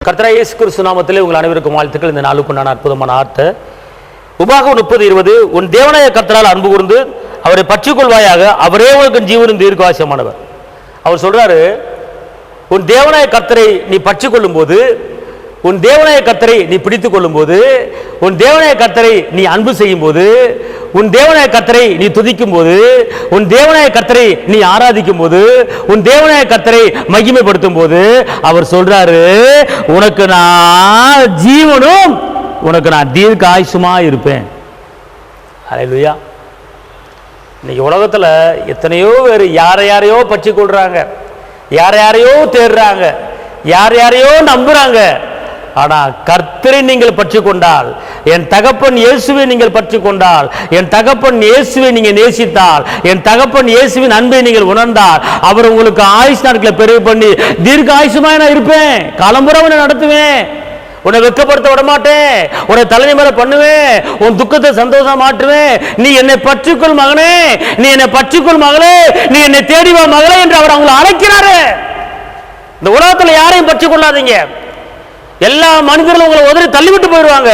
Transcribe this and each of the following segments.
கர்த்தராகிய இயேசு கிறிஸ்து நாமத்திலே உங்கள் அனைவருக்கும் வாழ்த்துக்கள். இந்த நாளுக்குண்டான அற்புதமான வார்த்தை உபாகம் 30:20. உன் தேவனாய கர்த்தரால் அன்பு கூர்ந்து அவரை பற்றிக் கொள்வாயாக, அவரே உனக்கு ஜீவனும் தீர்க்காயுமானவர். அவர் சொல்றாரு, உன் தேவனாய கர்த்தரை நீ பற்றிக் கொள்ளும் போது, உன் தேவனாய கர்த்தரை நீ பிடித்துக் கொள்ளும் போது, உன் தேவனாய கர்த்தரை நீ அன்பு செய்யும் போது, உன் தேவனாய கர்த்தரை நீ துதிக்கும் போது, உன் தேவனாய கர்த்தரை நீ ஆராதிக்கும் போது, உன் தேவனாய கர்த்தரை மகிமைப்படுத்தும் போது அவர் சொல்றாரு, உனக்கு நான் ஜீவனும் உனக்கு நான் தீர்க்க ஆயுசுமா இருப்பேன். ஹல்லேலூயா. இன்னைக்கு உலகத்துல எத்தனையோ பேர் யாரையோ பற்றி கொள்றாங்க, யாரையோ தேடுறாங்க, யாரையோ நம்புறாங்க. ஆனா கர்த்தரை நீங்கள் பற்றி கொண்டால், என் தகப்பன் இயேசுவை நீங்கள் பற்றி கொண்டால், என் தகப்பன் இயேசுவை நீங்கள் நேசித்தால், என் தகப்பன் இயேசுவின் அன்பை நீங்கள் உணர்ந்தால், அவர் உங்களுக்கு ஆயுஷ் நாட்களை பெருக பண்ணி தீர்க்க ஆயுசுமா நான் இருப்பேன். காலம்புற உன்னை நடத்துவேன், உன்னை வெட்கப்படுத்த விட மாட்டேன், உன்னை தலைமை மேல பண்ணுவேன், உன் துக்கத்தை சந்தோஷம் மாற்றுவேன். நீ என்னை பற்றிக்கொள் மகனே, நீ என்னை பற்றிக்கொள் மகளே, நீ என்னை தேடி வா மகளே என்று அவர் அவங்களை அழைக்கிறாரு. இந்த உலகத்துல யாரையும் பற்றி கொள்ளாதீங்க. எல்லா மனிதர்களும் உங்களை உதறி தள்ளிவிட்டு போயிடுவாங்க.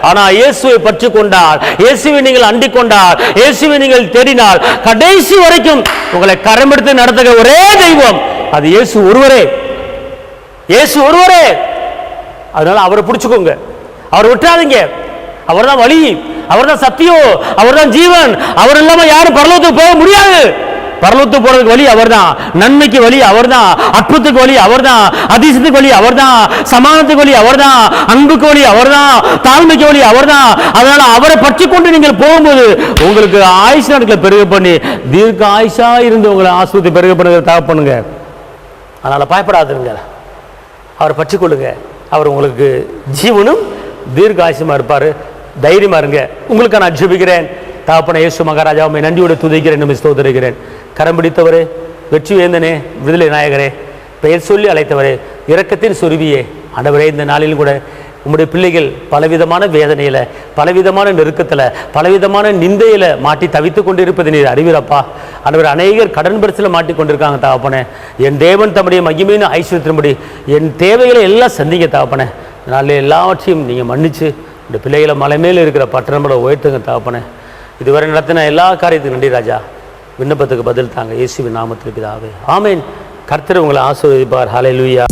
ஆனா இயேசுவை பற்றி கொண்டால், இயேசுவை நீங்கள் அண்டிக் கொண்டால், இயேசுவை நீங்கள் தேடினால், கடைசி வரைக்கும் உங்களை கரமெடுத்து நடத்துகிற ஒரே தெய்வம் அது இயேசு ஒருவரே. இயேசு ஒருவரே. அதனால அவரை பிடிச்சுக்கோங்க, அவரை விட்டுறாதீங்க. அவர் தான் வழி, அவர் தான் சத்தியம், அவர் தான் ஜீவன். அவர் இல்லாம யாரும் பரலோகத்துக்கு போக முடியாது. பரலோகத்துக்கு போறதுக்கு வழி அவர் தான், நன்மைக்கு வழி அவர் தான், அற்புதத்துக்கு வழி அவர் தான், அதிசயத்துக்கு வழி அவர் தான், சமாதானத்துக்கு வழி அவர் தான், அன்புக்கு வழி அவர் தான், தாழ்மைக்கு வழி அவர் தான். அதனால அவரை பற்றி கொண்டு நீங்கள் போகும்போது உங்களுக்கு ஆயுஷ் நாட்களை பெருக பண்ணி தீர்க்க ஆயுஷா இருந்து உங்களை ஆஸ்பத்திரி பெருக பண்ணுங்க தகப்பனுங்க. அதனால பயப்படாதுங்க, அவரை பற்றி கொள்ளுங்க. அவர் உங்களுக்கு ஜீவனும் தீர்க்க ஆயுசுமா இருப்பாரு. தைரியமா இருங்க. உங்களுக்கு நான் ஜெபிக்கிறேன். தகப்பனே இயேசு மகாராஜாவை நன்றியோடு துதிக்கிறேன், ஸ்தோத்திரிக்கிறேன். கரம் பிடித்தவரே, வெற்றி வேந்தனே, விடுதலை நாயகரே, பெயர் சொல்லி அழைத்தவரே, இரக்கத்தின் சொருவியே, ஆண்டவரே, இந்த நாளிலும் கூட உங்களுடைய பிள்ளைகள் பலவிதமான வேதனையில, பலவிதமான நெருக்கத்தில், பலவிதமான நிந்தையில மாட்டி தவித்து கொண்டிருப்பது நீர் அறிவீரப்பா. ஆண்டவர், அநேகர் கடன் பிரச்சனை மாட்டி கொண்டிருக்காங்க தகப்பனே. என் தேவன் தம்முடைய மகிமையின் ஐஸ்வர்யத்தின்படி என் தேவைகளை எல்லாம் சந்திங்க தகப்பனே. அதனால எல்லாவற்றையும் நீங்கள் மன்னிச்சு இந்த பிள்ளைகளை மலை மேல் இருக்கிற பட்டணங்களை உயர்த்துங்க தகப்பனே. இதுவரை நடத்தின எல்லா காரியத்துக்கும் நன்றி ராஜா. விண்ணப்பத்துக்கு பதில் தாங்க, இயேசுவின் நாமத்தில் பிதாவே, ஆமேன். கர்த்தர் உங்களை ஆசீர்வதிப்பார். ஹல்லேலூயா.